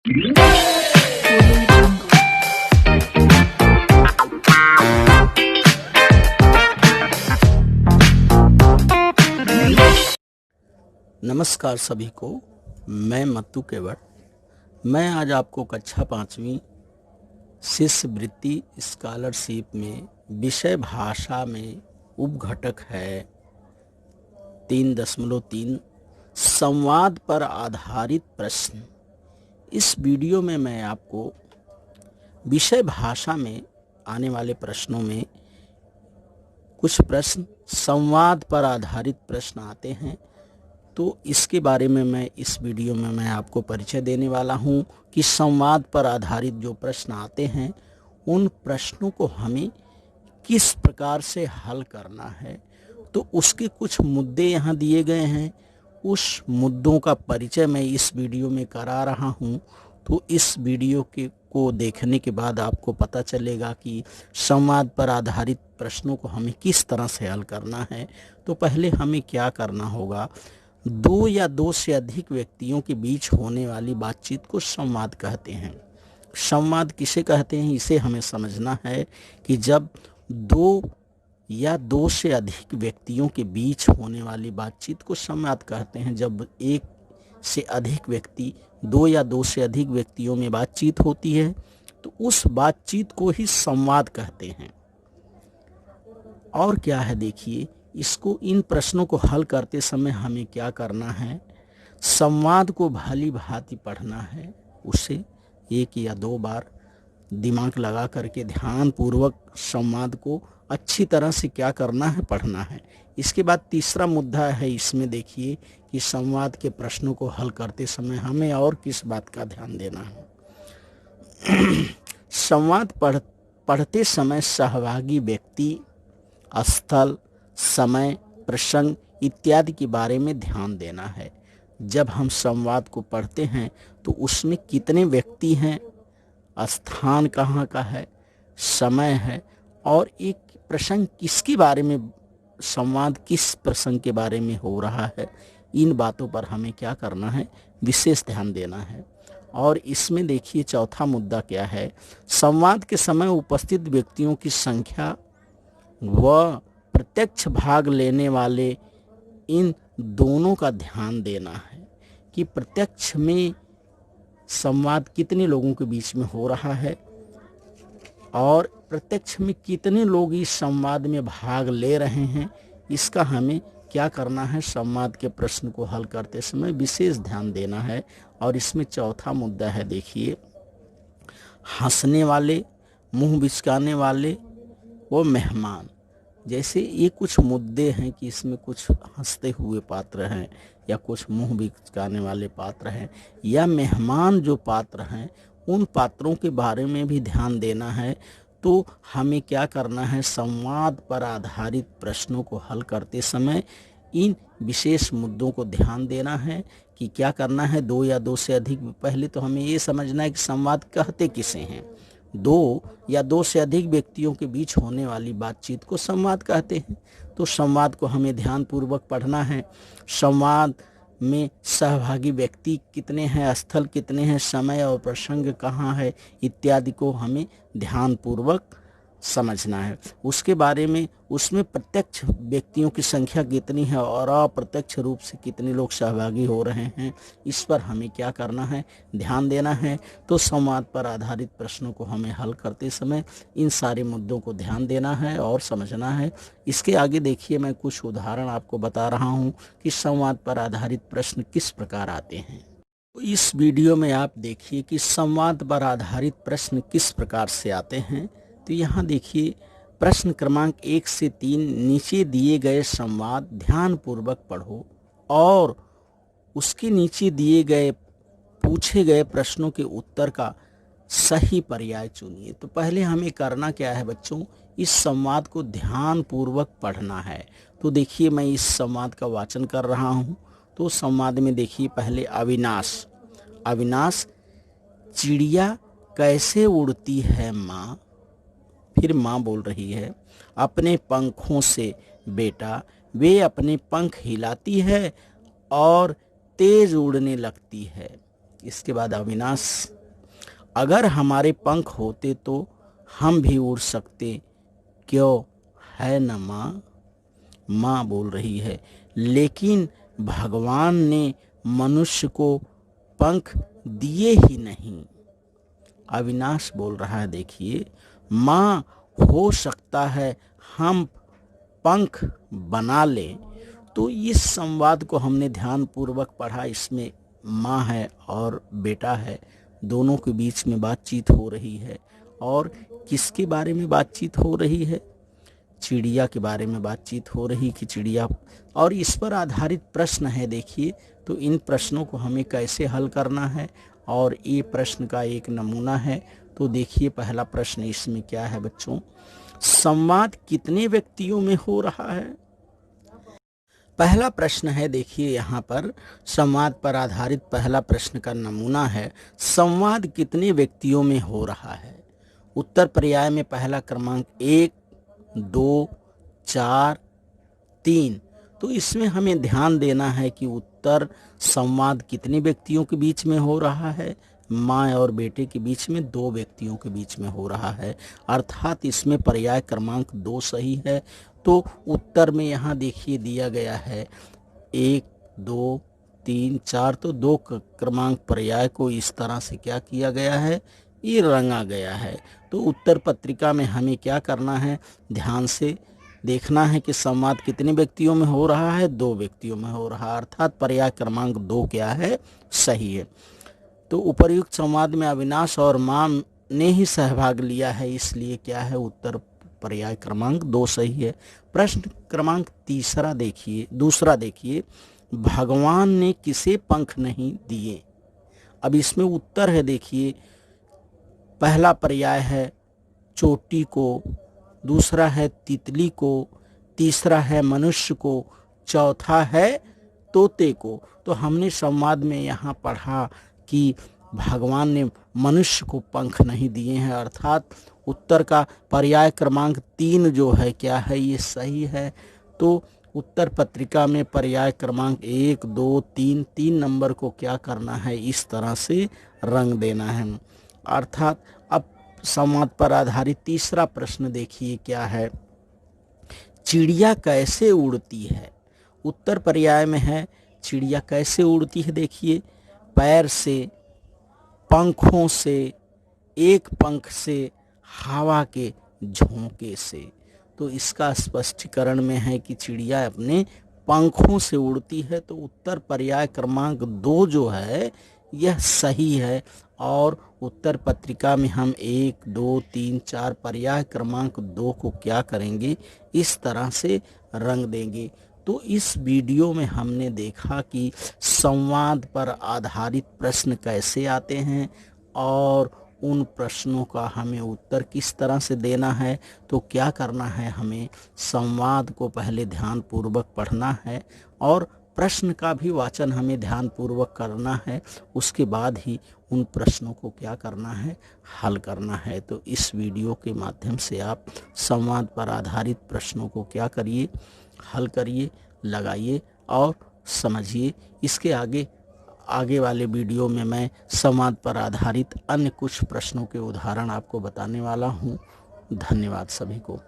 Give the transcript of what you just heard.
नमस्कार सभी को, मैं मत्तू केवट। मैं आज आपको कक्षा 5वीं शिष्यवृत्ति स्कॉलरशिप में विषय भाषा में उपघटक है 3.3 संवाद पर आधारित प्रश्न। इस वीडियो में मैं आपको विषय भाषा में आने वाले प्रश्नों में कुछ प्रश्न संवाद पर आधारित प्रश्न आते हैं, तो इसके बारे में मैं इस वीडियो में मैं आपको परिचय देने वाला हूं कि संवाद पर आधारित जो प्रश्न आते हैं उन प्रश्नों को हमें किस प्रकार से हल करना है। तो उसके कुछ मुद्दे यहाँ दिए गए हैं, उस मुद्दों का परिचय मैं इस वीडियो में करा रहा हूं। तो इस वीडियो को देखने के बाद आपको पता चलेगा कि संवाद पर आधारित प्रश्नों को हमें किस तरह से हल करना है। तो पहले हमें क्या करना होगा, दो या दो से अधिक व्यक्तियों के बीच होने वाली बातचीत को संवाद कहते हैं। संवाद किसे कहते हैं, इसे हमें समझना है कि जब दो या दो से अधिक व्यक्तियों के बीच होने वाली बातचीत को संवाद कहते हैं। जब एक से अधिक व्यक्ति, दो या दो से अधिक व्यक्तियों में बातचीत होती है तो उस बातचीत को ही संवाद कहते हैं। और क्या है, देखिए इसको, इन प्रश्नों को हल करते समय हमें क्या करना है, संवाद को भली भांति पढ़ना है, उसे एक या दो बार दिमाग लगा करके ध्यान पूर्वक संवाद को अच्छी तरह से क्या करना है, पढ़ना है। इसके बाद तीसरा मुद्दा है, इसमें देखिए कि संवाद के प्रश्नों को हल करते समय हमें और किस बात का ध्यान देना है। संवाद पढ़ते समय सहभागी व्यक्ति, स्थल, समय, प्रसंग इत्यादि के बारे में ध्यान देना है। जब हम संवाद को पढ़ते हैं तो उसमें कितने व्यक्ति हैं, स्थान कहाँ का है, समय है और एक प्रसंग किसके बारे में, संवाद किस प्रसंग के बारे में हो रहा है, इन बातों पर हमें क्या करना है, विशेष ध्यान देना है। और इसमें देखिए चौथा मुद्दा क्या है, संवाद के समय उपस्थित व्यक्तियों की संख्या व प्रत्यक्ष भाग लेने वाले, इन दोनों का ध्यान देना है कि प्रत्यक्ष में संवाद कितने लोगों के बीच में हो रहा है और प्रत्यक्ष में कितने लोग इस संवाद में भाग ले रहे हैं। इसका हमें क्या करना है, संवाद के प्रश्न को हल करते समय विशेष ध्यान देना है। और इसमें चौथा मुद्दा है, देखिए हंसने वाले, मुंह बिचकाने वाले वो मेहमान। जैसे ये कुछ मुद्दे हैं कि इसमें कुछ हंसते हुए पात्र हैं या कुछ मुंह बिचकाने वाले पात्र हैं या मेहमान जो पात्र हैं, उन पात्रों के बारे में भी ध्यान देना है। तो हमें क्या करना है, संवाद पर आधारित प्रश्नों को हल करते समय इन विशेष मुद्दों को ध्यान देना है कि क्या करना है, दो या दो से अधिक। पहले तो हमें ये समझना है कि संवाद कहते किसे हैं। दो या दो से अधिक व्यक्तियों के बीच होने वाली बातचीत को संवाद कहते हैं। तो संवाद को हमें ध्यानपूर्वक पढ़ना है। संवाद में सहभागी व्यक्ति कितने हैं, स्थल कितने हैं, समय और प्रसंग कहाँ है इत्यादि को हमें ध्यानपूर्वक समझना है। उसके बारे में, उसमें प्रत्यक्ष व्यक्तियों की संख्या कितनी है और अप्रत्यक्ष रूप से कितने लोग सहभागी हो रहे हैं, इस पर हमें क्या करना है, ध्यान देना है। तो संवाद पर आधारित प्रश्नों को हमें हल करते समय इन सारे मुद्दों को ध्यान देना है और समझना है। इसके आगे देखिए मैं कुछ उदाहरण आपको बता रहा हूँ कि संवाद पर आधारित प्रश्न किस प्रकार आते हैं। तो इस वीडियो में आप देखिए कि संवाद पर आधारित प्रश्न किस प्रकार से आते हैं। तो यहाँ देखिए प्रश्न क्रमांक 1 से 3, नीचे दिए गए संवाद ध्यानपूर्वक पढ़ो और उसके नीचे दिए गए पूछे गए प्रश्नों के उत्तर का सही पर्याय चुनिए। तो पहले हमें करना क्या है बच्चों, इस संवाद को ध्यानपूर्वक पढ़ना है। तो देखिए मैं इस संवाद का वाचन कर रहा हूँ। तो संवाद में देखिए पहले अविनाश, अविनाश चिड़िया कैसे उड़ती है माँ। फिर माँ बोल रही है, अपने पंखों से बेटा वे अपने पंख हिलाती है और तेज उड़ने लगती है। इसके बाद अविनाश, अगर हमारे पंख होते तो हम भी उड़ सकते, क्यों है न माँ। माँ बोल रही है, लेकिन भगवान ने मनुष्य को पंख दिए ही नहीं। अविनाश बोल रहा है, देखिए माँ, हो सकता है हम पंख बना लें। तो इस संवाद को हमने ध्यान पूर्वक पढ़ा। इसमें माँ है और बेटा है, दोनों के बीच में बातचीत हो रही है। और किसके बारे में बातचीत हो रही है? चिड़िया के बारे में बातचीत हो रही कि चिड़िया, और इस पर आधारित प्रश्न है। देखिए, तो इन प्रश्नों को हमें कैसे हल करना है, और ये प्रश्न का एक नमूना है। तो देखिए, पहला प्रश्न इसमें क्या है बच्चों, संवाद कितने व्यक्तियों में हो रहा है? पहला प्रश्न है, देखिए यहाँ पर संवाद पर आधारित पहला प्रश्न का नमूना है, संवाद कितने व्यक्तियों में हो रहा है? उत्तर पर्याय में पहला क्रमांक 1, 2, 4, 3। तो इसमें हमें ध्यान देना है कि उत्तर संवाद कितने व्यक्तियों के बीच में हो रहा है? माँ और बेटे के बीच में, 2 व्यक्तियों के बीच में हो रहा है, अर्थात इसमें पर्याय क्रमांक 2 सही है। तो उत्तर में यहाँ देखिए दिया गया है 1, 2, 3, 4। तो 2 क्रमांक पर्याय को इस तरह से क्या किया गया है, ये रंगा गया है। तो उत्तर पत्रिका में हमें क्या करना है, ध्यान से देखना है कि संवाद कितने व्यक्तियों में हो रहा है, 2 व्यक्तियों में हो रहा है, अर्थात पर्याय क्रमांक 2 क्या है, सही है। तो उपर्युक्त संवाद में अविनाश और माँ ने ही सहभाग लिया है, इसलिए क्या है, उत्तर पर्याय क्रमांक 2 सही है। प्रश्न क्रमांक दूसरा देखिए, भगवान ने किसे पंख नहीं दिए? अब इसमें उत्तर है, देखिए पहला पर्याय है चोटी को, दूसरा है तितली को, तीसरा है मनुष्य को, चौथा है तोते को। तो हमने संवाद में यहाँ पढ़ा कि भगवान ने मनुष्य को पंख नहीं दिए हैं, अर्थात उत्तर का पर्याय क्रमांक 3 जो है क्या है, ये सही है। तो उत्तर पत्रिका में पर्याय क्रमांक 1, 2, 3 नंबर को क्या करना है, इस तरह से रंग देना है। अर्थात अब संवाद पर आधारित तीसरा प्रश्न देखिए क्या है, चिड़िया कैसे उड़ती है? उत्तर पर्याय में है चिड़िया कैसे उड़ती है, देखिए पैर से, पंखों से, एक पंख से, हवा के झोंके से। तो इसका स्पष्टीकरण में है कि चिड़िया अपने पंखों से उड़ती है। तो उत्तर पर्याय क्रमांक 2 जो है यह सही है। और उत्तर पत्रिका में हम 1, 2, 3, 4 पर्याय क्रमांक 2 को क्या करेंगे, इस तरह से रंग देंगे। तो इस वीडियो में हमने देखा कि संवाद पर आधारित प्रश्न कैसे आते हैं और उन प्रश्नों का हमें उत्तर किस तरह से देना है। तो क्या करना है, हमें संवाद को पहले ध्यानपूर्वक पढ़ना है और प्रश्न का भी वाचन हमें ध्यानपूर्वक करना है, उसके बाद ही उन प्रश्नों को क्या करना है, हल करना है। तो इस वीडियो के माध्यम से आप संवाद पर आधारित प्रश्नों को क्या करिए, हल करिए, लगाइए और समझिए। इसके आगे वाले वीडियो में मैं संवाद पर आधारित अन्य कुछ प्रश्नों के उदाहरण आपको बताने वाला हूँ। धन्यवाद सभी को।